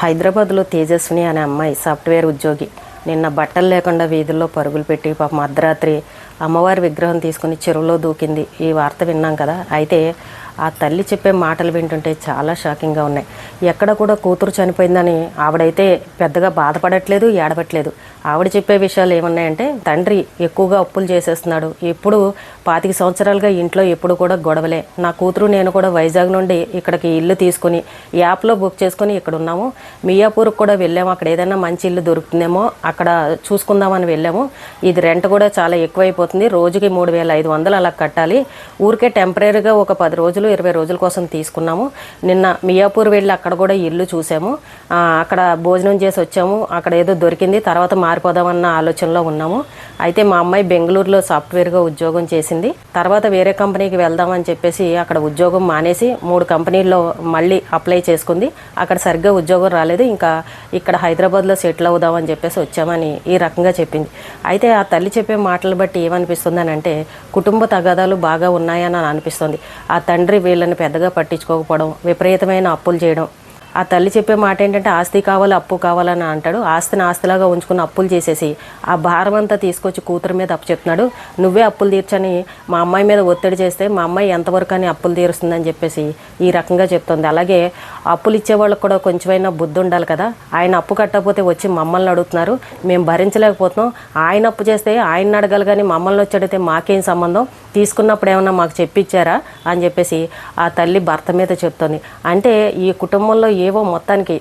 హైదరాబాద్లో తేజస్విని అనే అమ్మాయి సాఫ్ట్వేర్ ఉద్యోగి నిన్న బట్టలు లేకుండా వీధుల్లో పరుగులు పెట్టి పాపం అర్ధరాత్రి అమ్మవారి విగ్రహం తీసుకుని చెరువులో దూకింది. ఈ వార్త విన్నాం కదా. అయితే ఆ తల్లి చెప్పే మాటలు వింటుంటే చాలా షాకింగ్గా ఉన్నాయి. ఎక్కడ కూడా కూతురు చనిపోయిందని ఆవిడైతే పెద్దగా బాధపడట్లేదు, ఏడవట్లేదు. ఆవిడ చెప్పే విషయాలు ఏమన్నాయంటే, తండ్రి ఎక్కువగా అప్పులు చేసేస్తున్నాడు, ఎప్పుడు 25 సంవత్సరాలుగా ఇంట్లో ఎప్పుడు కూడా గొడవలే. నా కూతురు నేను కూడా వైజాగ్ నుండి ఇక్కడికి ఇల్లు తీసుకుని యాప్లో బుక్ చేసుకుని ఇక్కడ ఉన్నాము. మియాపూర్కి కూడా వెళ్ళాము, అక్కడ ఏదైనా మంచి ఇల్లు దొరుకుతుందేమో అక్కడ చూసుకుందామని వెళ్ళాము. ఇది రెంట్ కూడా చాలా ఎక్కువైపోతుంది, రోజుకి 3500 అలా కట్టాలి. ఊరికే టెంపరీగా ఒక 10 రోజులు 20 రోజుల కోసం తీసుకున్నాము. నిన్న మియాపూర్ వెళ్ళి అక్కడ కూడా ఇల్లు చూసాము, అక్కడ భోజనం చేసి వచ్చాము. అక్కడ ఏదో దొరికింది, తర్వాత మారిపోదామన్న ఆలోచనలో ఉన్నాము. అయితే మా అమ్మాయి బెంగళూరులో సాఫ్ట్వేర్గా ఉద్యోగం చేసింది. తర్వాత వేరే కంపెనీకి వెళ్దామని చెప్పేసి అక్కడ ఉద్యోగం మానేసి 3 కంపెనీల్లో మళ్ళీ అప్లై చేసుకుంది. అక్కడ సరిగ్గా ఉద్యోగం రాలేదు, ఇంకా ఇక్కడ హైదరాబాద్లో సెటిల్ అవుదామని చెప్పేసి వచ్చామని ఈ రకంగా చెప్పింది. అయితే ఆ తల్లి చెప్పే మాటలు బట్టి ఏమనిపిస్తుంది అని అంటే, కుటుంబ తగాదాలు బాగా ఉన్నాయని అనిపిస్తుంది. ఆ తండ్రి వీళ్ళని పెద్దగా పట్టించుకోకపోవడం, విపరీతమైన అప్పులు చేయడం. ఆ తల్లి చెప్పే మాట ఏంటంటే, ఆస్తి కావాలి అప్పు కావాలని అంటాడు. ఆస్తిని ఆస్తిలాగా ఉంచుకుని అప్పులు చేసేసి ఆ భారం అంతా తీసుకొచ్చి కూతురు మీద అప్పు చెప్తున్నాడు. నువ్వే అప్పులు తీర్చని మా అమ్మాయి మీద ఒత్తిడి చేస్తే మా అమ్మాయి ఎంతవరకు అని అప్పులు తీరుస్తుందని చెప్పేసి ఈ రకంగా చెప్తుంది. అలాగే అప్పులు ఇచ్చే వాళ్ళకి కూడా కొంచెమైనా బుద్ధి ఉండాలి కదా. ఆయన అప్పు కట్టకపోతే వచ్చి మమ్మల్ని అడుగుతున్నారు, మేము భరించలేకపోతున్నాం. ఆయన అప్పు చేస్తే ఆయన అడగాలి, కానీ మమ్మల్ని వచ్చి అడిగితే మాకేం సంబంధం, తీసుకున్నప్పుడు ఏమన్నా మాకు చెప్పించారా అని చెప్పేసి ఆ తల్లి భర్త మీద చెప్తుంది. అంటే ఈ కుటుంబంలో ఏవో మొత్తానికి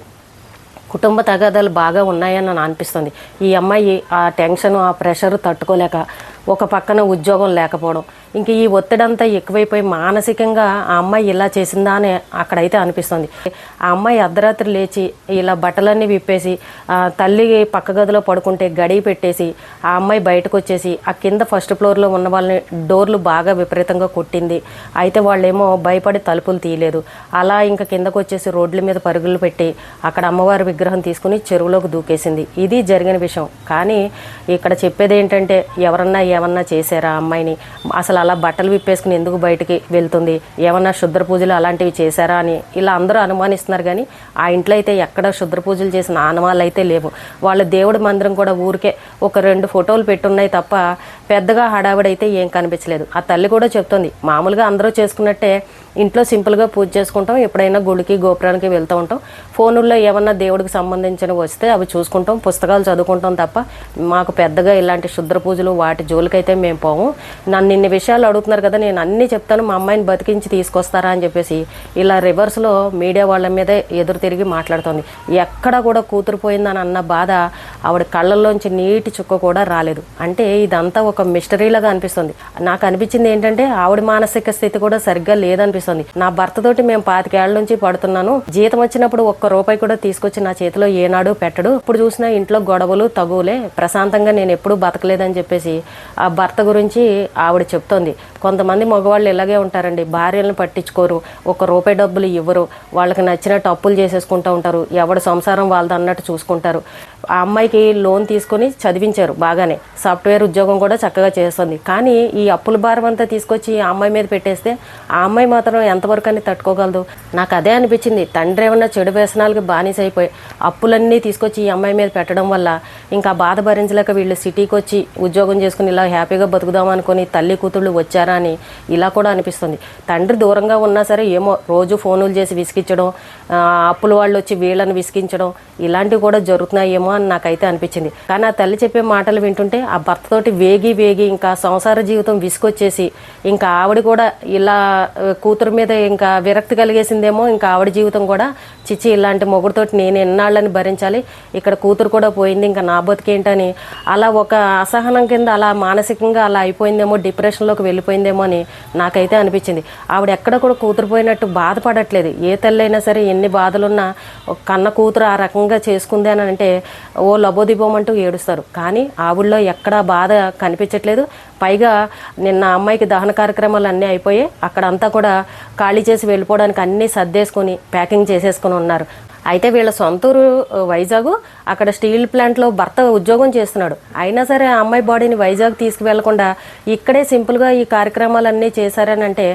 కుటుంబ తగాదాలు బాగా ఉన్నాయని నాకు అనిపిస్తుంది. ఈ అమ్మాయి ఆ టెన్షన్, ఆ ప్రెషర్ తట్టుకోలేక ఒక పక్కన ఉద్యోగం లేకపోవడం, ఇంక ఈ ఒత్తిడంతా ఎక్కువైపోయి మానసికంగా ఆ అమ్మాయి ఇలా చేసిందా అని అక్కడైతే అనిపిస్తుంది. ఆ అమ్మాయి అర్ధరాత్రి లేచి ఇలా బట్టలన్నీ విప్పేసి తల్లి పక్క గదిలో పడుకుంటే గడి పెట్టేసి ఆ అమ్మాయి బయటకు వచ్చేసి ఆ కింద ఫస్ట్ ఫ్లోర్లో ఉన్న వాళ్ళని డోర్లు బాగా విపరీతంగా కొట్టింది. అయితే వాళ్ళేమో భయపడి తలుపులు తీయలేదు. అలా ఇంకా కిందకు వచ్చేసి రోడ్ల మీద పరుగులు పెట్టి అక్కడ అమ్మవారి విగ్రహం తీసుకుని చెరువులోకి దూకేసింది. ఇది జరిగిన విషయం. కానీ ఇక్కడ చెప్పేది ఏంటంటే, ఎవరన్నా ఏమన్నా చేశారా అమ్మాయిని, అసలు అలా బట్టలు విప్పేసుకుని ఎందుకు బయటికి వెళ్తుంది, ఏమన్నా శుద్ర పూజలు అలాంటివి చేశారా అని ఇలా అందరూ అనుమానిస్తున్నారు. కానీ ఆ ఇంట్లో అయితే ఎక్కడ శుద్ర పూజలు చేసిన ఆనవాళ్ళు అయితే లేవు. వాళ్ళ దేవుడి మందిరం కూడా ఊరికే ఒక 2 ఫోటోలు పెట్టున్నాయి తప్ప పెద్దగా హడావిడైతే ఏం కనిపించలేదు. ఆ తల్లి కూడా చెప్తుంది, మామూలుగా అందరూ చేసుకున్నట్టే ఇంట్లో సింపుల్గా పూజ చేసుకుంటాం, ఎప్పుడైనా గుడికి గోపురానికి వెళ్తూ ఉంటాం, ఫోనుల్లో ఏమన్నా దేవుడికి సంబంధించినవి వస్తే అవి చూసుకుంటాం, పుస్తకాలు చదువుకుంటాం తప్ప మాకు పెద్దగా ఇలాంటి శుద్ర పూజలు వాటి జోలికైతే మేము పోము. నన్ను ఇన్ని విషయాలు అడుగుతున్నారు కదా, నేను అన్నీ చెప్తాను, మా అమ్మాయిని బతికించి తీసుకొస్తారా అని చెప్పేసి ఇలా రివర్స్లో మీడియా వాళ్ళ మీదే ఎదురు తిరిగి మాట్లాడుతుంది. ఎక్కడ కూడా కూతురు పోయిందని అన్న బాధ ఆవిడ కళ్ళల్లోంచి నీటి చుక్క కూడా రాలేదు. అంటే ఇదంతా ఒక మిస్టరీలాగా అనిపిస్తుంది. నాకు అనిపించింది ఏంటంటే, ఆవిడ మానసిక స్థితి కూడా సరిగ్గా లేదనిపిస్తుంది. నా భర్తతోటి మేము 25 ఏళ్ల నుంచి పడుతున్నాను, జీతం వచ్చినప్పుడు ₹1 కూడా తీసుకొచ్చి నా చేతిలో ఏనాడు పెట్టడు, ఇప్పుడు చూసినా ఇంట్లో గొడవలు తగులే, ప్రశాంతంగా నేను ఎప్పుడూ బతకలేదని చెప్పేసి ఆ భర్త గురించి ఆవిడ చెప్తోంది. కొంతమంది మగవాళ్ళు ఇలాగే ఉంటారండి, భార్యలను పట్టించుకోరు, ₹1 డబ్బులు ఇవ్వరు, వాళ్ళకి నచ్చినట్టు అప్పులు చేసేసుకుంటూ ఉంటారు, ఎవడు సంసారం వాళ్ళది అన్నట్టు చూసుకుంటారు. ఆ అమ్మాయికి లోన్ తీసుకొని చదివించారు, బాగానే సాఫ్ట్వేర్ ఉద్యోగం కూడా చక్కగా చేస్తుంది. కానీ ఈ అప్పుల భారం అంతా తీసుకొచ్చి ఆ అమ్మాయి మీద పెట్టేస్తే ఆ అమ్మాయి మాత్రం ఎంతవరకు అని తట్టుకోగలదు. నాకు అదే అనిపించింది. తండ్రి ఏమన్నా చెడు వ్యసనాలకు బానిసైపోయి అప్పులన్నీ తీసుకొచ్చి ఈ అమ్మాయి మీద పెట్టడం వల్ల ఇంకా బాధ భరించలేక వీళ్ళు సిటీకి వచ్చి ఉద్యోగం చేసుకుని ఇలా హ్యాపీగా బతుకుదామనుకొని తల్లి కూతుళ్ళు వచ్చారా అని ఇలా కూడా అనిపిస్తుంది. తండ్రి దూరంగా ఉన్నా సరే ఏమో రోజు ఫోనులు చేసి విసిగించడం, అప్పుల వాళ్ళు వచ్చి వీళ్ళని విసిగించడం ఇలాంటివి కూడా జరుగుతున్నాయేమో అని నాకైతే అనిపించింది. కానీ ఆ తల్లి చెప్పే మాటలు వింటుంటే ఆ భర్తతోటి వేగి ఇంకా సంసార జీవితం విసుకొచ్చేసి ఇంకా ఆవిడ కూడా ఇలా కూతురు మీద ఇంకా విరక్తి కలిగేసిందేమో. ఇంకా ఆవిడ జీవితం కూడా చిచ్చి ఇలాంటి మొగుడుతోటి నేను ఎన్నాళ్ళని భరించాలి, ఇక్కడ కూతురు కూడా పోయింది, ఇంకా నా బతికేంటని అలా ఒక అసహనం కింద అలా మానసికంగా అలా అయిపోయిందేమో, డిప్రెషన్లోకి వెళ్ళిపోయిందేమో అని నాకైతే అనిపించింది. ఆవిడ ఎక్కడ కూడా కూతురు పోయినట్టు బాధపడట్లేదు. ఏ తల్లి అయినా సరే ఎన్ని బాధలున్నా కన్న కూతురు ఆ రకంగా చేసుకుంది అని అంటే ఓ లబోదిబోమంటూ ఏడుస్తారు. కానీ ఆవిడలో ఎక్కడా బాధ కనిపించట్లేదు. పైగా నిన్న అమ్మాయికి దహన కార్యక్రమాలు అన్నీ అయిపోయాయి, అక్కడంతా కూడా ఖాళీ చేసి వెళ్ళిపోవడానికి అన్నీ సర్దేసుకొని ప్యాకింగ్ చేసేసుకొని ఉన్నారు. అయితే వీళ్ళ సొంతూరు వైజాగ్, అక్కడ స్టీల్ ప్లాంట్లో భర్త ఉద్యోగం చేస్తున్నాడు. అయినా సరే ఆ అమ్మాయి బాడీని వైజాగ్ తీసుకువెళ్లకుండా ఇక్కడే సింపుల్గా ఈ కార్యక్రమాలన్నీ చేశారని అంటే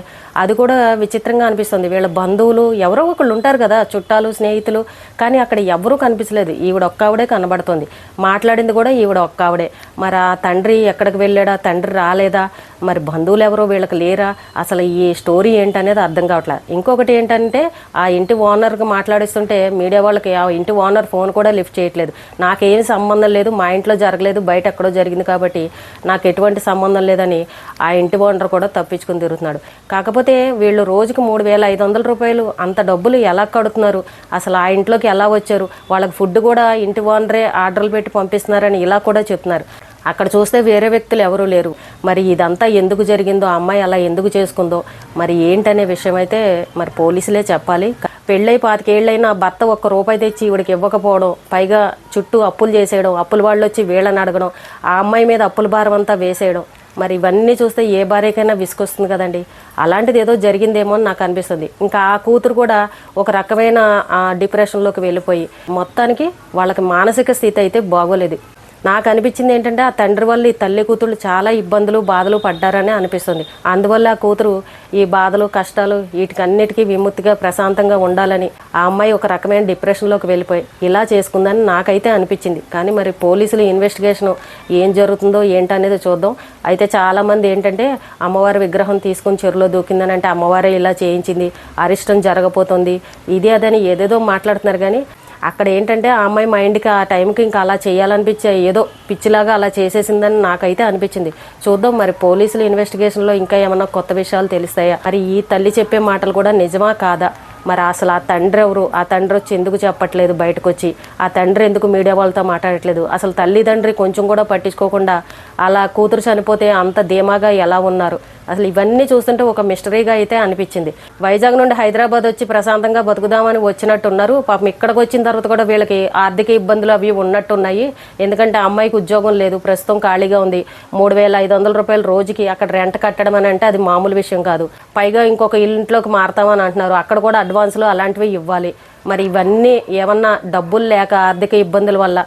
అది కూడా విచిత్రంగా అనిపిస్తుంది. వీళ్ళ బంధువులు ఎవరో ఒకళ్ళు ఉంటారు కదా, చుట్టాలు స్నేహితులు, కానీ అక్కడ ఎవరూ కనిపించలేదు. ఈవిడ ఒక్క ఆవిడే కనబడుతుంది. మాట్లాడింది కూడా ఈవిడ ఒక్క ఆవిడే. మరి ఆ తండ్రి ఎక్కడికి వెళ్ళాడా, తండ్రి రాలేదా, మరి బంధువులు ఎవరో వీళ్ళకి లేరా, అసలు ఈ స్టోరీ ఏంటనేది అర్థం కావట్లేదు. ఇంకొకటి ఏంటంటే ఆ ఇంటి ఓనర్కి మాట్లాడిస్తుంటే మీడియా వాళ్ళకి ఆ ఇంటి ఓనర్ ఫోన్ కూడా లిఫ్ట్ చేయట్లేదు. నాకేం సంబంధం లేదు, మా ఇంట్లో జరగలేదు, బయట ఎక్కడో జరిగింది కాబట్టి నాకు ఎటువంటి సంబంధం లేదని ఆ ఇంటి ఓనర్ కూడా తప్పించుకుని తిరుగుతున్నాడు. కాకపోతే వీళ్ళు రోజుకి 3,500 రూపాయలు అంత డబ్బులు ఎలా కడుతున్నారు, అసలు ఆ ఇంట్లోకి ఎలా వచ్చారు, వాళ్ళకి ఫుడ్ కూడా ఇంటి ఓనరే ఆర్డర్లు పెట్టి పంపిస్తున్నారని ఇలా కూడా చెప్తున్నారు. అక్కడ చూస్తే వేరే వ్యక్తులు ఎవరూ లేరు. మరి ఇదంతా ఎందుకు జరిగిందో, ఆ అమ్మాయి అలా ఎందుకు చేసుకుందో మరి ఏంటనే విషయం అయితే మరి పోలీసులే చెప్పాలి. పెళ్ళై 25 ఏళ్ళైనా భర్త ఒక్క రూపాయి తెచ్చి ఈవిడికి ఇవ్వకపోవడం, పైగా చుట్టూ అప్పులు చేసేయడం, అప్పుల వాళ్ళు వచ్చి వీళ్ళని అడగడం, ఆ అమ్మాయి మీద అప్పుల భారం అంతా వేసేయడం, మరి ఇవన్నీ చూస్తే ఏ భార్యకైనా విసుకొస్తుంది కదండి. అలాంటిది ఏదో జరిగిందేమో అని నాకు అనిపిస్తుంది. ఇంకా ఆ కూతురు కూడా ఒక రకమైన డిప్రెషన్లోకి వెళ్ళిపోయి మొత్తానికి వాళ్ళకి మానసిక స్థితి అయితే బాగోలేదు. నాకు అనిపించింది ఏంటంటే ఆ తండ్రి వల్ల ఈ తల్లి కూతురు చాలా ఇబ్బందులు బాధలు పడ్డారని అనిపిస్తుంది. అందువల్ల ఆ కూతురు ఈ బాధలు కష్టాలు వీటికన్నిటికీ విముక్తిగా ప్రశాంతంగా ఉండాలని ఆ అమ్మాయి ఒక రకమైన డిప్రెషన్లోకి వెళ్ళిపోయి ఇలా చేసుకుందని నాకైతే అనిపించింది. కానీ మరి పోలీసులు ఇన్వెస్టిగేషన్ ఏం జరుగుతుందో ఏంటనేది చూద్దాం. అయితే చాలామంది ఏంటంటే అమ్మవారి విగ్రహం తీసుకుని చెరువులో దూకిందని, అంటే అమ్మవారే ఇలా చేయించింది, అరిష్టం జరగబోతుంది, ఇది అదని ఏదేదో మాట్లాడుతున్నారు. కానీ అక్కడ ఏంటంటే ఆ అమ్మాయి మైండ్కి ఆ టైంకి ఇంకా అలా చేయాలనిపించే ఏదో పిచ్చిలాగా అలా చేసేసిందని నాకైతే అనిపించింది. చూద్దాం మరి పోలీసులు ఇన్వెస్టిగేషన్లో ఇంకా ఏమన్నా కొత్త విషయాలు తెలుస్తాయా, మరి ఈ తల్లి చెప్పే మాటలు కూడా నిజమా కాదా, మరి అసలు ఆ తండ్రి ఎవరు, ఆ తండ్రి వచ్చి ఎందుకు చెప్పట్లేదు బయటకు వచ్చి, ఆ తండ్రి ఎందుకు మీడియా వాళ్ళతో మాట్లాడట్లేదు, అసలు తల్లిదండ్రి కొంచెం కూడా పట్టించుకోకుండా అలా కూతురు చనిపోతే అంత ధీమాగా ఎలా ఉన్నారు, అసలు ఇవన్నీ చూస్తుంటే ఒక మిస్టరీగా అయితే అనిపించింది. వైజాగ్ నుండి హైదరాబాద్ వచ్చి ప్రశాంతంగా బతుకుదామని వచ్చినట్టున్నారు. పాపం ఇక్కడికి వచ్చిన తర్వాత కూడా వీళ్ళకి ఆర్థిక ఇబ్బందులు అవి ఉన్నట్టున్నాయి. ఎందుకంటే అమ్మాయికి ఉద్యోగం లేదు, ప్రస్తుతం ఖాళీగా ఉంది. 3,500 రూపాయలు రోజుకి అక్కడ రెంట్ కట్టడం అని అంటే అది మామూలు విషయం కాదు. పైగా ఇంకొక ఇంట్లోకి మారతామని అంటున్నారు, అక్కడ కూడా అడ్వాన్స్లు అలాంటివి ఇవ్వాలి. మరి ఇవన్నీ ఏమన్నా డబ్బులు లేక ఆర్థిక ఇబ్బందుల వల్ల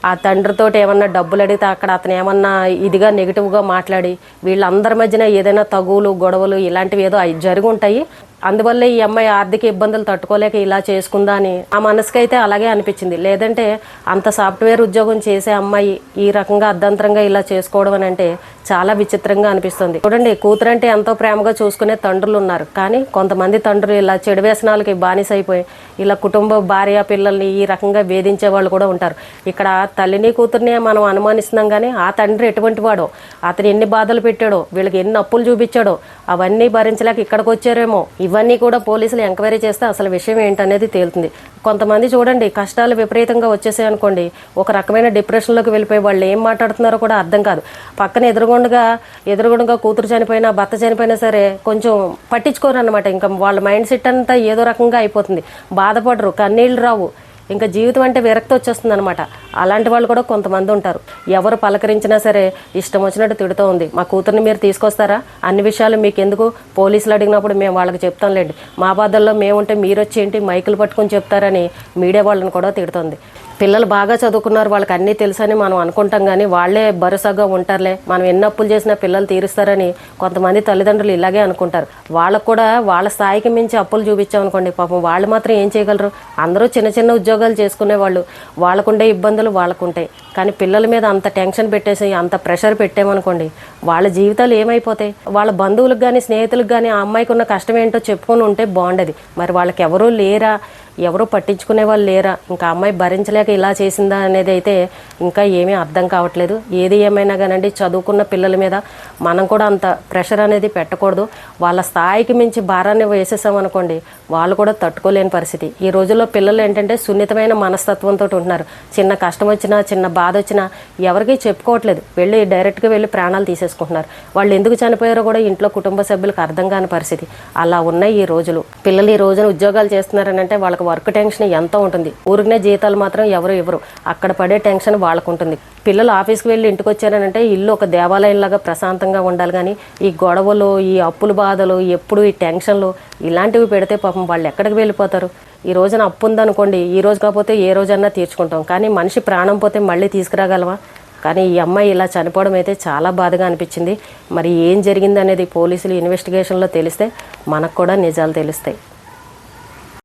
ఆ తండ్రితోటి ఏమన్నా డబ్బులు అడిగితే అక్కడ అతను ఏమన్నా ఇదిగా నెగిటివ్గా మాట్లాడి వీళ్ళందరి మధ్యన ఏదైనా తగువులు గొడవలు ఇలాంటివి ఏదో జరిగి ఉంటాయి. అందువల్లే ఈ అమ్మాయి ఆర్థిక ఇబ్బందులు తట్టుకోలేక ఇలా చేసుకుందా అని ఆ మనసుకైతే అలాగే అనిపించింది. లేదంటే అంత సాఫ్ట్వేర్ ఉద్యోగం చేసే అమ్మాయి ఈ రకంగా అర్ధంతరంగా ఇలా చేసుకోవడం అని అంటే చాలా విచిత్రంగా అనిపిస్తుంది. చూడండి, కూతురు అంటే ఎంతో ప్రేమగా చూసుకునే తండ్రులు ఉన్నారు, కానీ కొంతమంది తండ్రులు ఇలా చెడు వ్యసనాలకి బానిసైపోయి ఇలా కుటుంబ భార్య పిల్లల్ని ఈ రకంగా వేధించే వాళ్ళు కూడా ఉంటారు. ఇక్కడ తల్లిని కూతుర్ని మనం అనుమానిస్తున్నాం, కానీ ఆ తండ్రి ఎటువంటి వాడో, అతను ఎన్ని బాధలు పెట్టాడో, వీళ్ళకి ఎన్ని అప్పులు చూపించాడో అవన్నీ భరించలేక ఇక్కడికి వచ్చారేమో. ఇవన్నీ కూడా పోలీసులు ఎంక్వైరీ చేస్తే అసలు విషయం ఏంటనేది తేలుతుంది. కొంతమంది చూడండి కష్టాలు విపరీతంగా వచ్చేసాయి అనుకోండి, ఒక రకమైన డిప్రెషన్లోకి వెళ్ళిపోయి వాళ్ళు ఏం మాట్లాడుతున్నారో కూడా అర్థం కాదు. పక్కన ఎదురుగుండగా కూతురు చనిపోయినా భర్త చనిపోయినా సరే కొంచెం పట్టించుకోరు అనమాట. ఇంకా వాళ్ళ మైండ్ సెట్ అంతా ఏదో రకంగా అయిపోతుంది, బాధపడరు, కన్నీళ్ళు రావు, ఇంకా జీవితం అంటే విరక్తి వచ్చేస్తుంది అనమాట. అలాంటి వాళ్ళు కూడా కొంతమంది ఉంటారు. ఎవరు పలకరించినా సరే ఇష్టం వచ్చినట్టు తిడుతూ ఉంది, మా కూతుర్ని మీరు తీసుకొస్తారా, అన్ని విషయాలు మీకు ఎందుకు, పోలీసులు అడిగినప్పుడు మేము వాళ్ళకి చెప్తాంలేండి, మా బాధల్లో మేముంటే మీరు వచ్చి ఏంటి మైకులు పట్టుకొని చెప్తారని మీడియా వాళ్ళని కూడా తిడుతుంది. పిల్లలు బాగా చదువుకున్నారు, వాళ్ళకి అన్నీ తెలుసని మనం అనుకుంటాం, కానీ వాళ్ళే భరోసాగా ఉంటారులే, మనం ఎన్ని అప్పులు చేసినా పిల్లలు తీరుస్తారని కొంతమంది తల్లిదండ్రులు ఇలాగే అనుకుంటారు. వాళ్ళకు కూడా వాళ్ళ స్థాయికి మించి అప్పులు చూపించామనుకోండి, పాపం వాళ్ళు మాత్రం ఏం చేయగలరు. అందరూ చిన్న చిన్న ఉద్యోగాలు చేసుకునే వాళ్ళు, వాళ్ళకుండే ఇబ్బందులు వాళ్ళకుంటాయి. కానీ పిల్లల మీద అంత టెన్షన్ పెట్టేసి అంత ప్రెషర్ పెట్టామనుకోండి, వాళ్ళ జీవితాలు ఏమైపోతాయి. వాళ్ళ బంధువులకు కానీ స్నేహితులకు కానీ ఆ అమ్మాయికి ఉన్న కష్టం ఏంటో చెప్పుకొని ఉంటే బాగుండేది. మరి వాళ్ళకి ఎవరూ లేరా, ఎవరూ పట్టించుకునే వాళ్ళు లేరా, ఇంకా అమ్మాయి భరించలేక ఇలా చేసిందా అనేది అయితే ఇంకా ఏమీ అర్థం కావట్లేదు. ఏది ఏమైనా కానండి, చదువుకున్న పిల్లల మీద మనం కూడా అంత ప్రెషర్ అనేది పెట్టకూడదు. వాళ్ళ స్థాయికి మించి భారాన్ని వేసేసామనుకోండి, వాళ్ళు కూడా తట్టుకోలేని పరిస్థితి. ఈ రోజుల్లో పిల్లలు ఏంటంటే సున్నితమైన మనస్తత్వంతో ఉంటున్నారు. చిన్న కష్టం వచ్చినా చిన్న బాధ వచ్చినా ఎవరికీ చెప్పుకోవట్లేదు, డైరెక్ట్గా వెళ్ళి ప్రాణాలు తీసేసుకుంటున్నారు. వాళ్ళు ఎందుకు చనిపోయారో కూడా ఇంట్లో కుటుంబ సభ్యులకు అర్థం కాని పరిస్థితి. అలా ఉన్నాయి ఈ రోజులు. పిల్లలు ఈ రోజున ఉద్యోగాలు చేస్తున్నారని అంటే వాళ్ళకి వర్క్ టెన్షన్ ఎంతో ఉంటుంది. ఊరికనే జీతాలు మాత్రం ఎవరు ఇవ్వరు, అక్కడ పడే టెన్షన్ వాళ్ళకు ఉంటుంది. పిల్లలు ఆఫీస్కి వెళ్ళి ఇంటికి వచ్చారనంటే ఇల్లు ఒక దేవాలయంలాగా ప్రశాంతంగా ఉండాలి, కానీ ఈ గొడవలు, ఈ అప్పుల బాధలు, ఎప్పుడు ఈ టెన్షన్లు ఇలాంటివి పెడితే పాపం వాళ్ళు ఎక్కడికి వెళ్ళిపోతారు. ఈ రోజున అప్పు ఉందనుకోండి, ఈ రోజు కాకపోతే ఏ రోజన్నా తీర్చుకుంటాం, కానీ మనిషి ప్రాణం పోతే మళ్ళీ తీసుకురాగలమా? కానీ ఈ అమ్మాయి ఇలా చనిపోవడం అయితే చాలా బాధగా అనిపించింది. మరి ఏం జరిగిందనేది పోలీసులు ఇన్వెస్టిగేషన్లో తెలిస్తే మనకు కూడా నిజాలు తెలుస్తాయి.